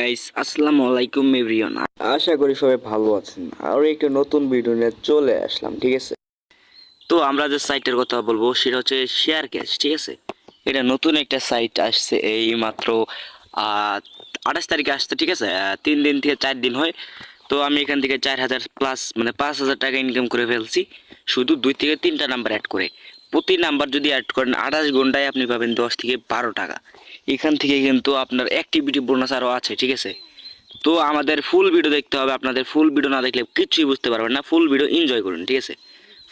Guys আসসালামু আলাইকুম everyone. আশা করি সবাই ভালো আছেন। আর একটা নতুন ভিডিও নিয়ে চলে আসলাম, ঠিক আছে। তো আমরা যে সাইটের কথা বলবো সেটা হচ্ছে শেয়ার ক্যাশ, ঠিক আছে। এটা নতুন একটা সাইট আসছে এই মাত্র 28 তারিখে আসছে, ঠিক আছে। 3 দিন থেকে 4 দিন হয়। তো আমি এখান থেকে 4,000 প্লাস মানে 5,000 টাকা ইনকাম করে ফেলছি, শুধু 2 থেকে 3টা নাম্বার অ্যাড করে। প্রতি নাম্বার যদি অ্যাড করেন 28 ঘন্টায় আপনি পাবেন 10 থেকে 12 টাকা। এখান থেকে কিন্তু আপনার অ্যাক্টিভিটি বোনাস আরও আছে, ঠিক আছে। তো আমাদের ফুল ভিডিও দেখতে হবে, আপনাদের ফুল ভিডিও না দেখলে কিছুই বুঝতে পারবেন না। ফুল ভিডিও এনজয় করুন, ঠিক আছে।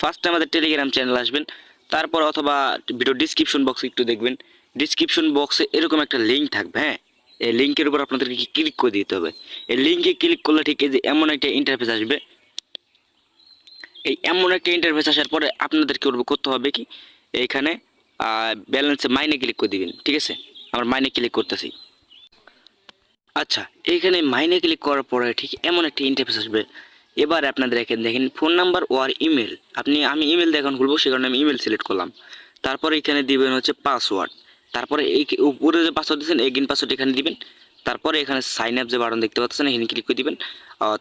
ফার্স্টে আমাদের টেলিগ্রাম চ্যানেল আসবেন, তারপর অথবা ভিডিও ডিসক্রিপশন বক্সে একটু দেখবেন। ডিসক্রিপশন বক্সে এরকম একটা লিঙ্ক থাকবে, হ্যাঁ। এই লিঙ্কের উপর আপনাদেরকে ক্লিক করে দিতে হবে। এই লিঙ্কে ক্লিক করলে ঠিক এই যে এমন একটা ইন্টারফেস আসবে। এই এমন একটা ইন্টারফেস আসার পরে আপনাদেরকে করতে হবে কি, এইখানে ব্যালেন্সে মাইনে ক্লিক করে দিবেন, ঠিক আছে। আমার মাইনে ক্লিক করতেছি। আচ্ছা, এইখানে মাইনে ক্লিক করার পরে ঠিক এমন একটা ইন্টারফেস আসবে। এবার আপনাদের এখানে দেখেন ফোন নাম্বার ওর ইমেল। আমি ইমেল দিয়ে এখন খুলবো, সে কারণে আমি ইমেল সিলেক্ট করলাম। তারপরে এখানে দিবেন হচ্ছে পাসওয়ার্ড। তারপরে এই উপরে যে পাসওয়ার্ড দিচ্ছেন এগিন পাসওয়ার্ড এখানে দিবেন। তারপরে এখানে সাইন আপ যে বাটন দেখতে পাচ্ছেন এখানে ক্লিক করে দিবেন।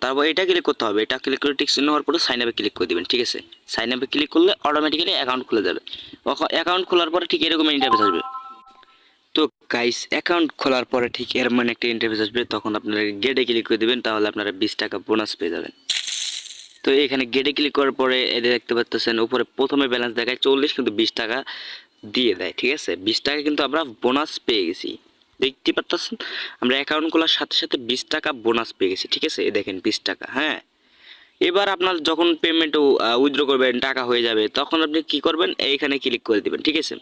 তারপর এটা ক্লিক করতে হবে, এটা ক্লিক করে টিক চিহ্ন হওয়ার পরে সাইন আপে ক্লিক করে দিবেন, ঠিক আছে। সাইন আপে ক্লিক করলে অটোমেটিক্যালি অ্যাকাউন্ট খুলে যাবে। অ্যাকাউন্ট খোলার পরে ঠিক এরকম ইন্টারফেস আসবে। তো গাইস, অ্যাকাউন্ট খোলার পরে ঠিক এর মানে একটা ইন্টারফেস আসবে, তখন আপনারা গেটে ক্লিক করে দেবেন, তাহলে আপনারা 20 টাকা বোনাস পেয়ে যাবেন। তো এখানে গেটে ক্লিক করার পরে এদের দেখতে পাচ্ছেন উপরে প্রথমে ব্যালেন্স দেখায় 40, কিন্তু 20 টাকা দিয়ে দেয়, ঠিক আছে। 20 টাকা কিন্তু আমরা বোনাস পেয়ে গেছি, দেখতে পাচ্ছেন। আমরা অ্যাকাউন্ট খোলার সাথে সাথে 20 টাকা বোনাস পেয়ে গেছি, ঠিক আছে। এই দেখেন 20 টাকা, হ্যাঁ। এবার আপনার যখন পেমেন্ট উইথড্র করবেন, টাকা হয়ে যাবে, তখন আপনি কি করবেন, এইখানে ক্লিক করে দিবেন, ঠিক আছে।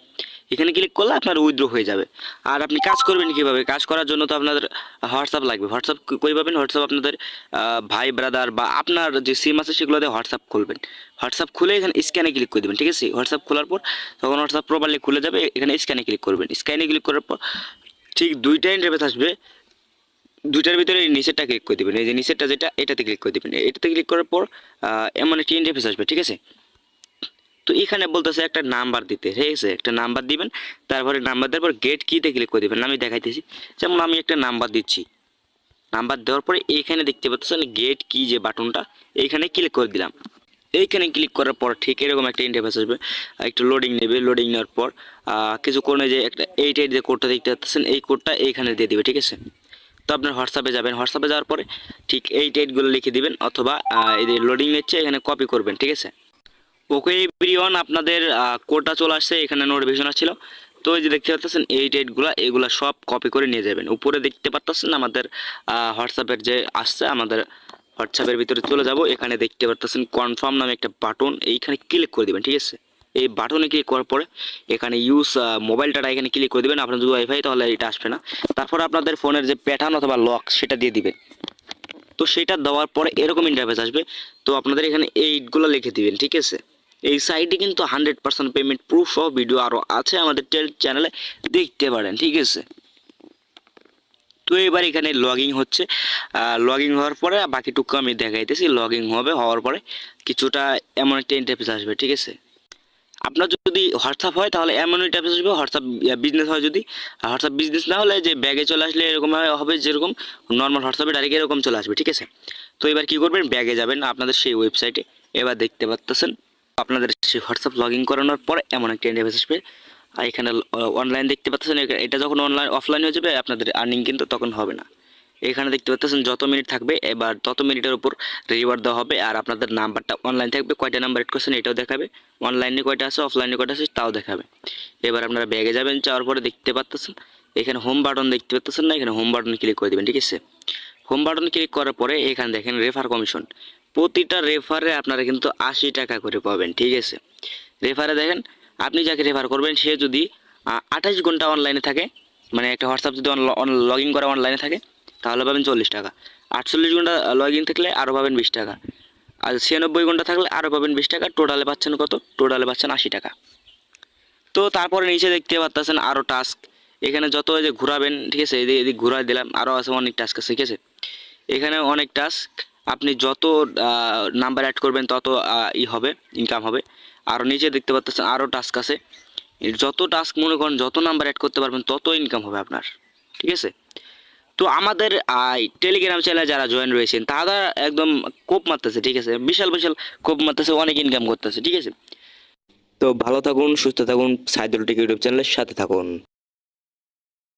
এখানে ক্লিক করলে আপনার উইথড্র হয়ে যাবে। আর আপনি কাজ করবেন কিভাবে, কাজ করার জন্য তো আপনাদের হোয়াটসঅ্যাপ লাগবে। হোয়াটসঅ্যাপ করে পাবেন, হোয়াটসঅ্যাপ আপনাদের ভাই ব্রাদার বা আপনার যে সিম আছে সেগুলোতে হোয়াটসঅ্যাপ খুলবেন। হোয়াটসঅ্যাপ খুলে এখানে স্ক্যানে ক্লিক করে দেবেন, ঠিক আছে। হোয়াটসঅ্যাপ খোলার পর তখন হোয়াটসঅ্যাপ প্রপারলি খুলে যাবে। এখানে স্ক্যানে ক্লিক করবেন। স্ক্যানে ক্লিক করার পর ঠিক দুইটা ইন্টারফেস আসবে। দুইটার ভিতরে নিচেরটা ক্লিক করে দেবেন, এই যে নিচেরটা যেটা এটাতে ক্লিক করে দেবেন। এটাতে ক্লিক করার পর এমন একটি ইন্টারফেস আসবে, ঠিক আছে। তো এখানে বলতেছে একটা নাম্বার দিতে, ঠিক আছে। একটা নাম্বার দিবেন, তারপরে নাম্বার দেওয়ার পর গেট কিতে ক্লিক করে দেবেন। আমি দেখাইতেছি, যেমন আমি একটা নাম্বার দিচ্ছি। নাম্বার দেওয়ার পরে এইখানে দেখতে পাচ্ছেন গেট কি যে বাটনটা, এইখানে ক্লিক করে দিলাম। এইখানে ক্লিক করার পর ঠিক এরকম একটা ইন্টারফেস আসবে। একটু লোডিং নেবে, লোডিং নেওয়ার পর কিছুক্ষণে যে একটা 8 যে কোডটা দেখতে পাচ্ছেন এই কোডটা এইখানে দিয়ে দিবে, ঠিক আছে। তো আপনার হোয়াটসঅ্যাপে যাবেন, হোয়াটসঅ্যাপে যাওয়ার পরে ঠিক এই ডেটগুলো লিখে দিবেন, অথবা এই যে লোডিং নিচ্ছে এখানে কপি করবেন, ঠিক আছে। ওকে এভরিওয়ান, আপনাদের কোডটা চলে আসছে, এখানে নোটিফিকেশন আসছিল। তো এই যে দেখতে পাচ্ছেন এই ডেটগুলো এগুলো সব কপি করে নিয়ে যাবেন। উপরে দেখতে পাচ্ছেন আমাদের হোয়াটসঅ্যাপের যে আসছে, আমাদের হোয়াটসঅ্যাপের ভিতরে চলে যাব। এখানে দেখতে পাচ্ছেন কনফার্ম নামে একটা বাটন, এইখানে ক্লিক করে দেবেন, ঠিক আছে। এই বাটনে ক্লিক করার পরে এখানে ইউজ মোবাইল ডাটা এখানে ক্লিক করে দেবেন। আপনার যদি ওয়াইফাই তাহলে এটা আসবে না। তারপর আপনাদের ফোনের যে প্যাটার্ন অথবা লক সেটা দিয়ে দিবেন। তো সেটা দেওয়ার পরে এরকম ইন্টারফেস আসবে। তো আপনাদের এখানে এইগুলো লিখে দিবেন, ঠিক আছে। এই সাইটে কিন্তু 100% পেমেন্ট প্রুফ সহ ভিডিও আরও আছে, আমাদের চ্যানেলে দেখতে পারেন, ঠিক আছে। তো এবার এখানে লগইন হচ্ছে। লগইন হওয়ার পরে বাকিটুকু আমি দেখাইতেছি। লগইন হওয়ার পরে কিছুটা এমন একটা ইন্টারফেস আসবে, ঠিক আছে। আপনার যদি হোয়াটসঅ্যাপ হয় তাহলে এমন ইন্টারফেস আসবে। হোয়াটসঅ্যাপ বিজনেস হয় যদি, হোয়াটসঅ্যাপ বিজনেস না হলে যে ব্যাগে চলে আসলে এরকম হবে, যেরকম নর্মাল হোয়াটসঅ্যাপে ডাইরেক্ট এরকম চলে আসবে, ঠিক আছে। তো এবার কি করবেন, ব্যাগে যাবেন আপনাদের সেই ওয়েবসাইটে। এবার দেখতে পাচ্ছেন আপনাদের সেই হোয়াটসঅ্যাপ লগ ইন করানোর পরে এমন একটা ইন্টারফেস আসবে। আর এখানে অনলাইন দেখতে পাচ্ছেন, এটা যখন অফলাইন হয়ে যাবে আপনাদের আর্নিং কিন্তু তখন হবে না। এখানে দেখতে পাচ্ছেন যত মিনিট থাকবে এবার তত মিনিটের উপর রিওয়ার্ড দেওয়া হবে। আর আপনাদের নাম্বারটা অনলাইন থাকবে, কয়টা নাম্বার এড করছেন এটাও দেখাবে, অনলাইনে কয়টা আছে অফলাইনে কয়টা আছে তাও দেখাবে। এবার আপনারা ব্যাগে যাবেন, যাওয়ার পরে দেখতে পাচ্ছেন এখানে হোম বাটন দেখতে পাচ্ছেন না, এখানে হোম বাটন ক্লিক করে দেবেন, ঠিক আছে। হোম বাটন ক্লিক করার পরে এখানে দেখেন রেফার কমিশন। প্রতিটা রেফারে আপনারা কিন্তু 80 টাকা করে পাবেন, ঠিক আছে। রেফারে দেখেন আপনি যাকে রেফার করবেন সে যদি 28 ঘন্টা অনলাইনে থাকে, মানে একটা হোয়াটসঅ্যাপ যদি লগ ইন করা অনলাইনে থাকে তাহলে পাবেন 40 টাকা। 48 ঘন্টা লগ ইন থাকলে আরও পাবেন 20 টাকা। আর 96 ঘন্টা থাকলে আরও পাবেন 20 টাকা। টোটালে পাচ্ছেন কত, টোটালে পাচ্ছেন 80 টাকা। তো তারপরে নিচে দেখতে পাচ্ছেন আরও টাস্ক। এখানে যত এই যে ঘোরাবেন, ঠিক আছে, এদিক ঘুরাই দিলাম, আরও আছে অনেক টাস্ক আছে, ঠিক আছে। এখানে অনেক টাস্ক, আপনি যত নাম্বার অ্যাড করবেন তত হবে, ইনকাম হবে। আরও নিচে দেখতে পাচ্ছেন আরও টাস্ক আছে। যত টাস্ক মনে করেন, যত নাম্বার অ্যাড করতে পারবেন তত ইনকাম হবে আপনার, ঠিক আছে। তো আমাদের টেলিগ্রাম চ্যানেলে যারা জয়েন রয়েছেন তারা একদম কোপ মারতেছে, ঠিক আছে, বিশাল বিশাল কোপ মারতেছে, অনেক ইনকাম করতেছে, ঠিক আছে। তো ভালো থাকুন, সুস্থ থাকুন, সাইদুল টেক ইউটিউব চ্যানেলের সাথে থাকুন।